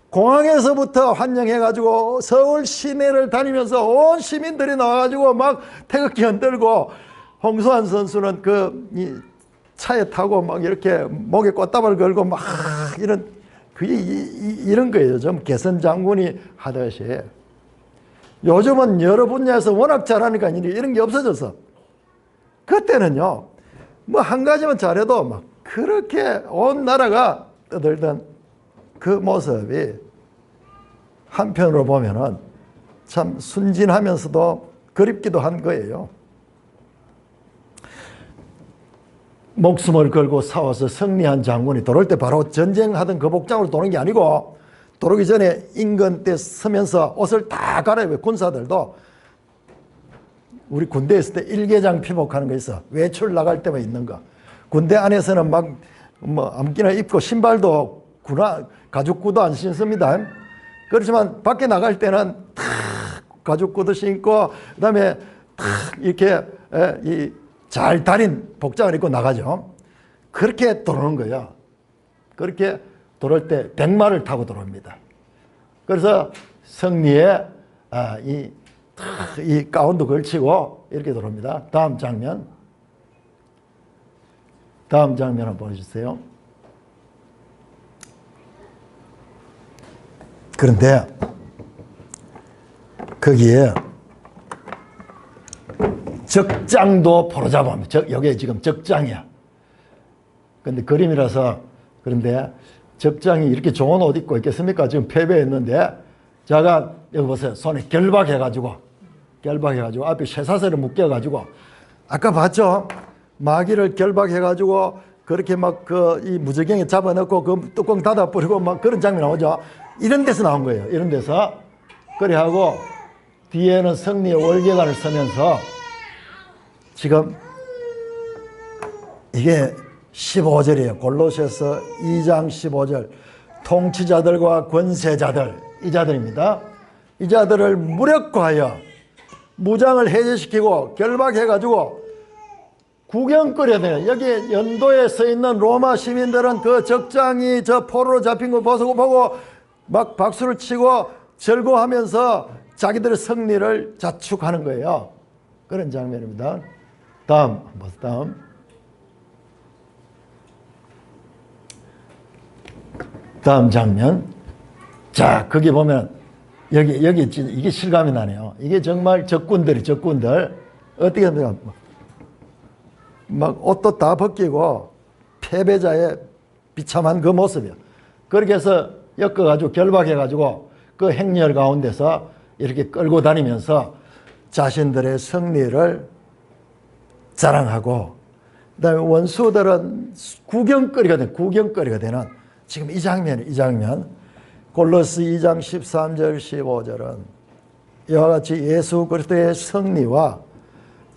공항에서부터 환영해가지고 서울 시내를 다니면서 온 시민들이 나와가지고 막 태극기 흔들고 홍수환 선수는 차에 타고 막 이렇게 목에 꽃다발 걸고 막 이런 거예요. 좀 개선 장군이 하듯이. 요즘은 여러 분야에서 워낙 잘하니까 이런 게 없어졌어. 그때는요, 뭐 한 가지만 잘해도 막 그렇게 온 나라가 떠들던 그 모습이 한편으로 보면은 참 순진하면서도 그립기도 한 거예요. 목숨을 걸고 싸워서 승리한 장군이 돌아올 때 바로 전쟁하던 그 복장으로 도는 게 아니고, 돌아오기 전에 인근 때 서면서 옷을 다 갈아입어요. 군사들도. 우리 군대에 있을 때 일개장 피복하는 거 있어. 외출 나갈 때만 있는 거. 군대 안에서는 막 뭐 아무기나 입고 신발도 가죽 구두 안 신습니다. 그렇지만 밖에 나갈 때는 탁 가죽 구두 신고, 그다음에 탁 이렇게 이 잘 다린 복장을 입고 나가죠. 그렇게 들어오는 거예요. 그렇게 들어올 때 백마를 타고 들어옵니다. 그래서 승리에 이 가운도 걸치고 이렇게 들어옵니다. 다음 장면 한번 보여주세요. 그런데 거기에 적장도 포로잡아옵니다. 여기에 지금 적장이야. 근데 그림이라서. 그런데 적장이 이렇게 좋은 옷 입고 있겠습니까? 지금 패배했는데, 자가 여기 보세요. 손에 결박해가지고 앞에 쇠사슬을 묶여가지고, 아까 봤죠? 마귀를 결박해가지고 그렇게 막 이 무저경에 잡아넣고 그 뚜껑 닫아버리고 막 그런 장면 나오죠. 이런 데서 나온 거예요. 이런 데서. 그래 하고 뒤에는 승리의 월계관을 서면서, 지금 이게 15절이에요. 골로새서 2장 15절. 통치자들과 권세자들, 이 자들입니다. 이 자들을 무력화하여 무장을 해제시키고 결박해가지고 구경거려야 돼요. 여기 연도에 서 있는 로마 시민들은 그 적장이 저 포로로 잡힌 거 보고 막 박수를 치고 절구하면서 자기들의 승리를 자축하는 거예요. 그런 장면입니다. 다음 장면. 자, 거기 보면 여기 이게 실감이 나네요. 이게 정말 적군들 어떻게 합니까? 막 옷도 다 벗기고 패배자의 비참한 그 모습이에요. 그렇게 해서 엮어가지고 결박해가지고 그 행렬 가운데서 이렇게 끌고 다니면서 자신들의 승리를 자랑하고, 그다음에 원수들은 구경거리가 되는 지금 이 장면. 골로새 2장 13절 15절은 이와 같이 예수 그리스도의 승리와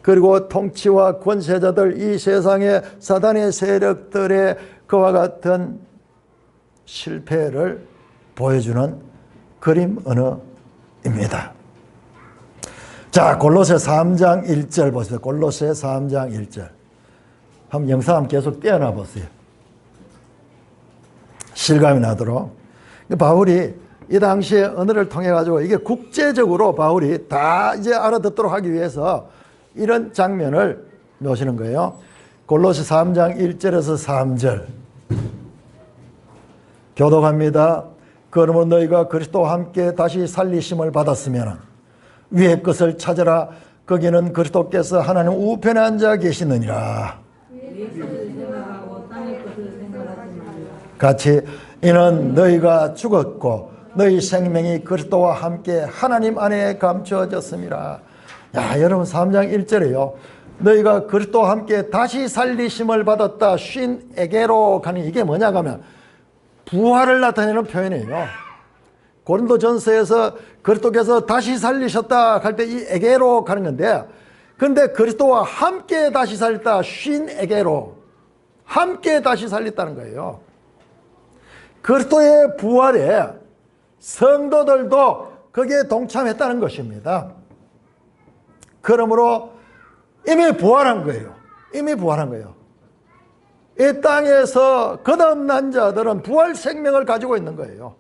그리고 통치와 권세자들, 이 세상의 사단의 세력들의 그와 같은 실패를 보여주는 그림 언어입니다. 자, 골로새 3장 1절 보세요. 골로새 3장 1절. 한번 영상 한번 계속 떼어놔 보세요. 실감이 나도록. 바울이 이 당시에 언어를 통해 가지고 이게 국제적으로 바울이 다 이제 알아듣도록 하기 위해서 이런 장면을 놓으시는 거예요. 골로새 3장 1절에서 3절. 교독합니다. 그러므로 너희가 그리스도와 함께 다시 살리심을 받았으면 위의 것을 찾으라. 거기는 그리스도께서 하나님 우편에 앉아 계시느니라. 같이 이는 너희가 죽었고 너희 생명이 그리스도와 함께 하나님 안에 감추어졌습니다. 야, 여러분 3장 1절에요. 너희가 그리스도와 함께 다시 살리심을 받았다. 쉰 에게로 가는 이게 뭐냐 하면 부활을 나타내는 표현이에요. 고린도전서에서 그리스도께서 다시 살리셨다 할 때 이 에게로 가는 건데, 근데 그리스도와 함께 다시 살렸다. 쉰 에게로 함께 다시 살렸다는 거예요. 그리스도의 부활에 성도들도 거기에 동참했다는 것입니다. 그러므로 이미 부활한 거예요. 이 땅에서 거듭난 자들은 부활 생명을 가지고 있는 거예요.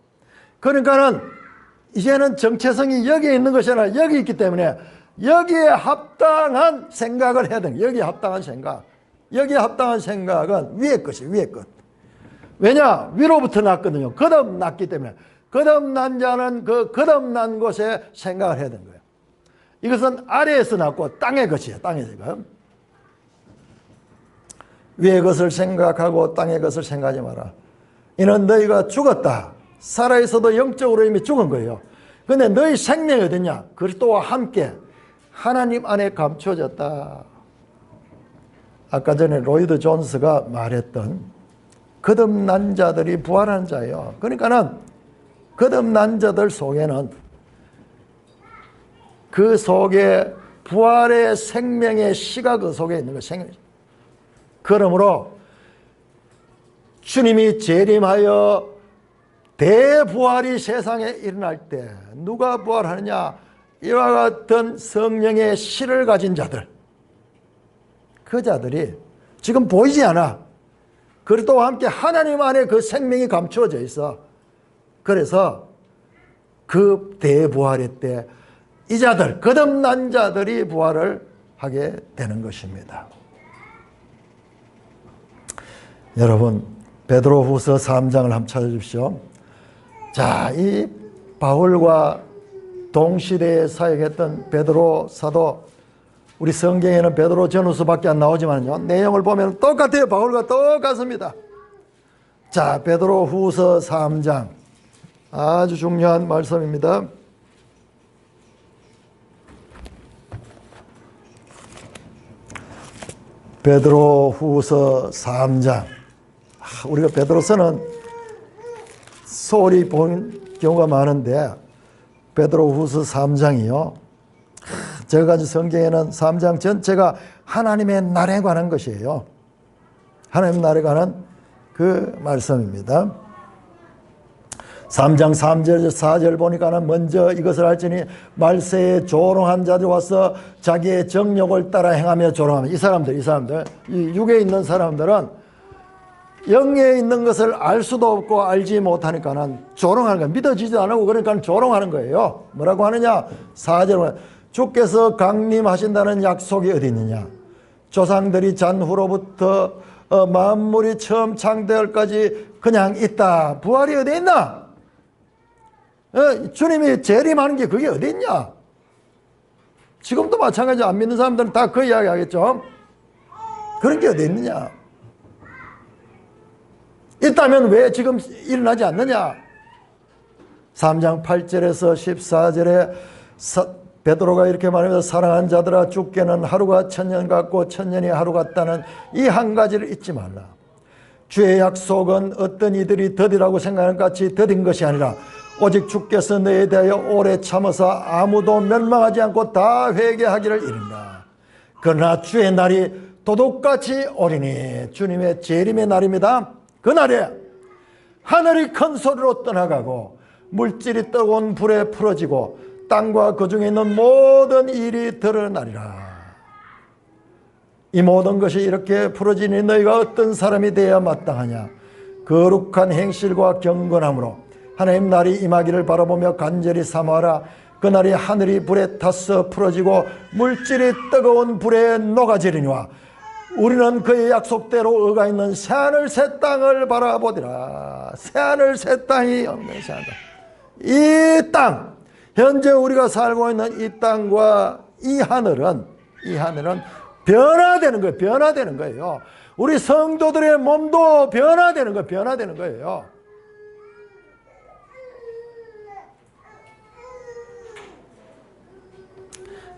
그러니까는 이제는 정체성이 여기에 있는 것이 아니라 여기 있기 때문에 여기에 합당한 생각을 해야 돼요. 여기에 합당한 생각. 여기에 합당한 생각은 위의 것이에요. 위의 것. 왜냐? 위로부터 났거든요. 거듭났기 때문에. 거듭난 자는 그 거듭난 곳에 생각을 해야 되는 거예요. 이것은 아래에서 났고 땅의 것이에요. 땅의 것. 위의 것을 생각하고 땅의 것을 생각하지 마라. 이는 너희가 죽었다. 살아있어도 영적으로 이미 죽은 거예요. 근데 너희 생명이 어딨냐? 그리스도와 함께 하나님 안에 감춰졌다. 아까 전에 로이드 존스가 말했던 거듭난 자들이 부활한 자예요. 그러니까는 거듭난 자들 속에는 그 속에 부활의 생명의 씨가 그 속에 있는 거예요. 생명. 그러므로 주님이 재림하여 대부활이 세상에 일어날 때 누가 부활하느냐? 이와 같은 성령의 씨를 가진 자들, 그 자들이 지금 보이지 않아. 그리스도와 함께 하나님 안에 그 생명이 감추어져 있어. 그래서 그 대부활의 때 이 자들, 거듭난 자들이 부활을 하게 되는 것입니다. 여러분, 베드로후서 3장을 한번 찾아주십시오. 자, 이 바울과 동시대에 사역했던 베드로 사도, 우리 성경에는 베드로 전후서밖에 안 나오지만요, 내용을 보면 똑같아요. 바울과 똑같습니다. 자, 베드로후서 3장, 아주 중요한 말씀입니다. 베드로후서 3장. 우리가 베드로서는 소홀히 본 경우가 많은데 베드로후서 3장이요, 제가 가진 성경에는 3장 전체가 하나님의 날에 관한 것이에요. 하나님 날에 관한 그 말씀입니다. 3장 3절 4절 보니까는 먼저 이것을 알지니 말세에 조롱한 자들이 와서 자기의 정욕을 따라 행하며 조롱하며. 이 사람들 이 육에 있는 사람들은 영에 있는 것을 알 수도 없고 알지 못하니까는 조롱하는 거예요. 믿어지지도 않고 그러니까 조롱하는 거예요. 뭐라고 하느냐? 4절 주께서 강림하신다는 약속이 어디 있느냐? 조상들이 잔후로부터 만물이 처음 창대할까지 그냥 있다. 부활이 어디 있나? 주님이 재림하는 게 그게 어디 있냐? 지금도 마찬가지로 안 믿는 사람들은 다 그 이야기 하겠죠. 그런 게 어디 있느냐? 있다면 왜 지금 일어나지 않느냐? 3장 8절에서 14절에 베드로가 이렇게 말하면서 사랑하는 자들아, 죽게는 하루가 천년 같고 천년이 하루 같다는 이 한 가지를 잊지 말라. 주의 약속은 어떤 이들이 더디라고 생각하는 것 같이 더딘 것이 아니라 오직 주께서 너에 대하여 오래 참아서 아무도 멸망하지 않고 다 회개하기를 이른다. 그러나 주의 날이 도둑같이 오리니, 주님의 재림의 날입니다. 그 날에 하늘이 큰 소리로 떠나가고 물질이 뜨거운 불에 풀어지고 땅과 그 중에 있는 모든 일이 드러나리라. 이 모든 것이 이렇게 풀어지니 너희가 어떤 사람이 되어야 마땅하냐? 거룩한 행실과 경건함으로 하나님 날이 임하기를 바라보며 간절히 사모하라. 그날이 하늘이 불에 타서 풀어지고 물질이 뜨거운 불에 녹아지리니와 우리는 그의 약속대로 의가 있는 새하늘 새 땅을 바라보리라. 새하늘 새 땅이 없는 새하늘. 이 땅, 현재 우리가 살고 있는 이 땅과 이 하늘은 변화되는 거예요. 변화되는 거예요. 우리 성도들의 몸도 변화되는 거예요. 변화되는 거예요.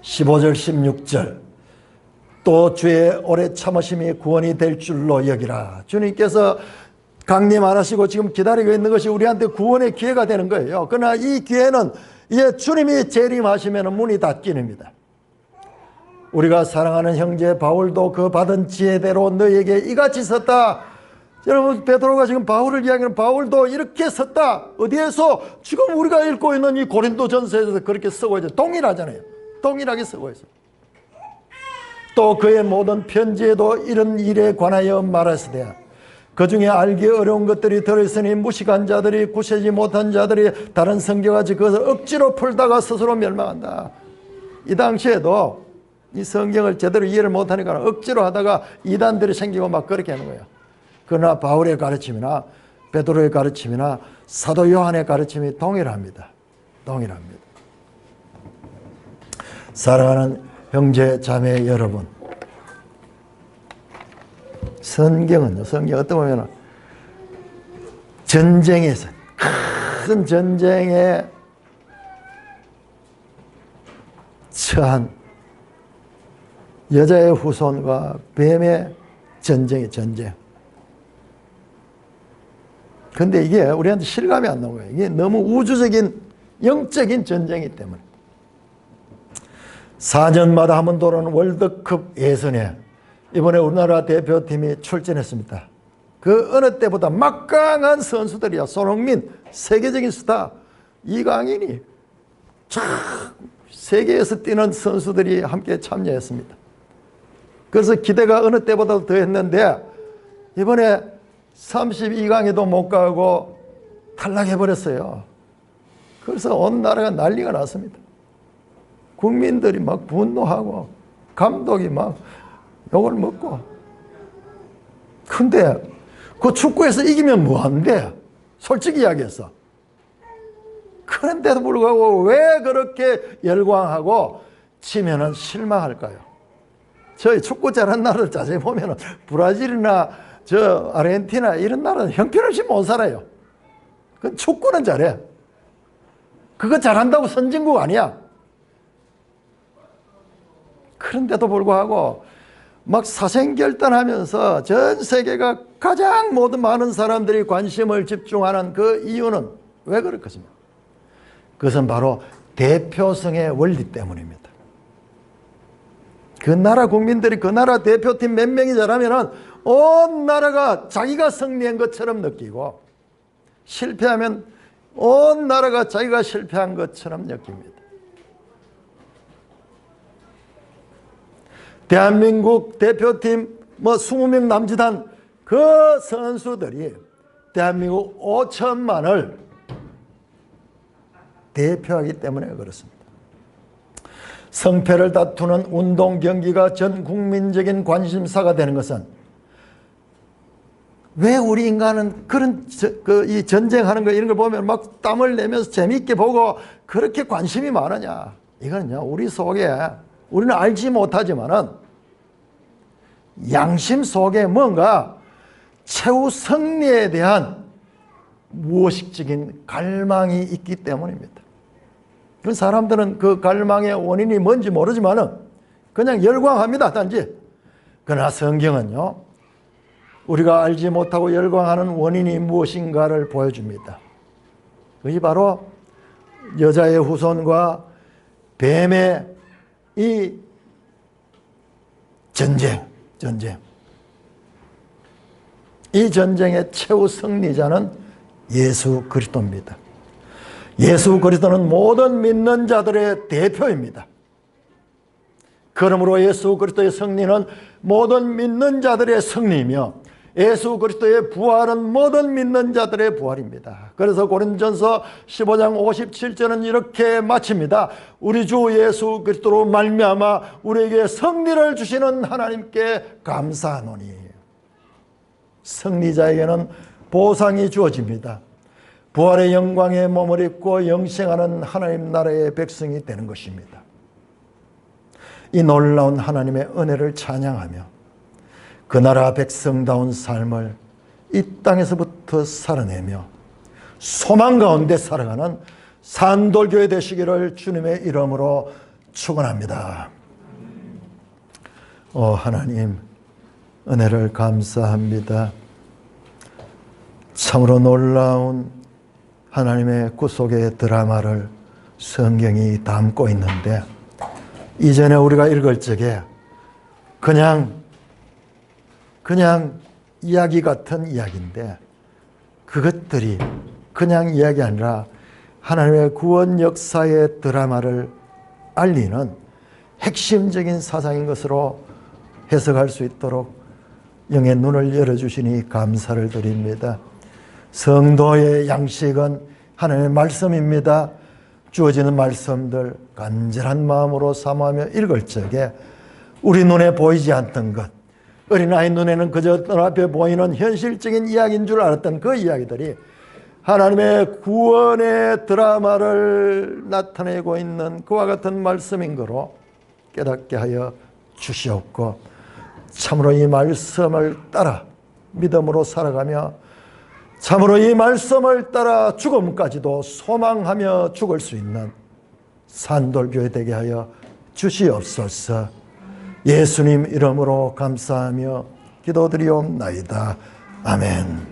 (15절) (16절) 또 주의 오래 참으심이 구원이 될 줄로 여기라. 주님께서 강림 안 하시고 지금 기다리고 있는 것이 우리한테 구원의 기회가 되는 거예요. 그러나 이 기회는 이제 주님이 재림하시면 문이 닫기입니다. 우리가 사랑하는 형제 바울도 그 받은 지혜대로 너에게 이같이 섰다. 여러분, 베드로가 지금 바울을 이야기하는, 바울도 이렇게 섰다. 어디에서? 지금 우리가 읽고 있는 이 고린도전서에서 그렇게 쓰고 있어요. 동일하잖아요. 동일하게 쓰고 있어요. 또 그의 모든 편지에도 이런 일에 관하여 말하시되 그 중에 알기 어려운 것들이 들어있으니 무식한 자들이, 구세지 못한 자들이 다른 성경같이 그것을 억지로 풀다가 스스로 멸망한다. 이 당시에도 이 성경을 제대로 이해를 못하니까 억지로 하다가 이단들이 생기고 막 그렇게 하는 거예요. 그러나 바울의 가르침이나 베드로의 가르침이나 사도 요한의 가르침이 동일합니다. 동일합니다. 사랑하는 형제 자매 여러분, 성경은요, 성경 어떻게 보면 전쟁에서 큰 전쟁에 처한 여자의 후손과 뱀의 전쟁이 전쟁. 근데 이게 우리한테 실감이 안 나는 거예요. 이게 너무 우주적인 영적인 전쟁이기 때문에. 4년마다 한 번 돌아오는 월드컵 예선에 이번에 우리나라 대표팀이 출전했습니다. 그 어느 때보다 막강한 선수들이야. 손흥민, 세계적인 스타, 이강인이 세계에서 뛰는 선수들이 함께 참여했습니다. 그래서 기대가 어느 때보다 더 했는데 이번에 32강에도 못 가고 탈락해버렸어요. 그래서 온 나라가 난리가 났습니다. 국민들이 막 분노하고 감독이 막 욕을 먹고. 근데 그 축구에서 이기면 뭐한대? 솔직히 이야기해서. 그런데도 불구하고 왜 그렇게 열광하고 치면은 실망할까요? 저희 축구 잘하는 나라를 자세히 보면은 브라질이나 저 아르헨티나 이런 나라는 형편없이 못 살아요. 그 축구는 잘해. 그거 잘한다고 선진국 아니야. 그런데도 불구하고 막 사생결단하면서 전 세계가 가장 모든 많은 사람들이 관심을 집중하는 그 이유는 왜 그럴 것입니까? 그것은 바로 대표성의 원리 때문입니다. 그 나라 국민들이 그 나라 대표팀 몇 명이 잘하면은 온 나라가 자기가 승리한 것처럼 느끼고 실패하면 온 나라가 자기가 실패한 것처럼 느낍니다. 대한민국 대표팀 20명 남짓한 그 선수들이 대한민국 5천만을 대표하기 때문에 그렇습니다. 성패를 다투는 운동 경기가 전 국민적인 관심사가 되는 것은 왜 우리 인간은 그런 이 전쟁하는 거 이런 걸 보면 막 땀을 내면서 재미있게 보고 그렇게 관심이 많으냐? 이거는요, 우리 속에 우리는 알지 못하지만은 양심 속에 뭔가 최후 승리에 대한 무의식적인 갈망이 있기 때문입니다. 그 사람들은 그 갈망의 원인이 뭔지 모르지만은 그냥 열광합니다, 단지. 그러나 성경은요, 우리가 알지 못하고 열광하는 원인이 무엇인가를 보여줍니다. 그것이 바로 여자의 후손과 뱀의 이 전쟁. 이 전쟁의 최후 승리자는 예수 그리스도입니다. 예수 그리스도는 모든 믿는 자들의 대표입니다. 그러므로 예수 그리스도의 승리는 모든 믿는 자들의 승리이며 예수 그리스도의 부활은 모든 믿는 자들의 부활입니다. 그래서 고린전서 15장 57절은 이렇게 마칩니다. 우리 주 예수 그리스도로 말미암아 우리에게 승리를 주시는 하나님께 감사하노니. 승리자에게는 보상이 주어집니다. 부활의 영광의 몸을 입고 영생하는 하나님 나라의 백성이 되는 것입니다. 이 놀라운 하나님의 은혜를 찬양하며 그 나라 백성다운 삶을 이 땅에서부터 살아내며 소망 가운데 살아가는 산돌교회 되시기를 주님의 이름으로 축원합니다. 하나님, 은혜를 감사합니다. 참으로 놀라운 하나님의 구속의 드라마를 성경이 담고 있는데, 이전에 우리가 읽을 적에 그냥 이야기 같은 이야기인데, 그것들이 그냥 이야기 아니라 하나님의 구원 역사의 드라마를 알리는 핵심적인 사상인 것으로 해석할 수 있도록 영의 눈을 열어주시니 감사를 드립니다. 성도의 양식은 하나님의 말씀입니다. 주어지는 말씀들 간절한 마음으로 사모하며 읽을 적에 우리 눈에 보이지 않던 것, 어린아이 눈에는 그저 눈앞에 보이는 현실적인 이야기인 줄 알았던 그 이야기들이 하나님의 구원의 드라마를 나타내고 있는 그와 같은 말씀인 거로 깨닫게 하여 주시옵고, 참으로 이 말씀을 따라 믿음으로 살아가며 참으로 이 말씀을 따라 죽음까지도 소망하며 죽을 수 있는 산돌교회 되게 하여 주시옵소서. 예수님 이름으로 감사하며 기도드리옵나이다. 아멘.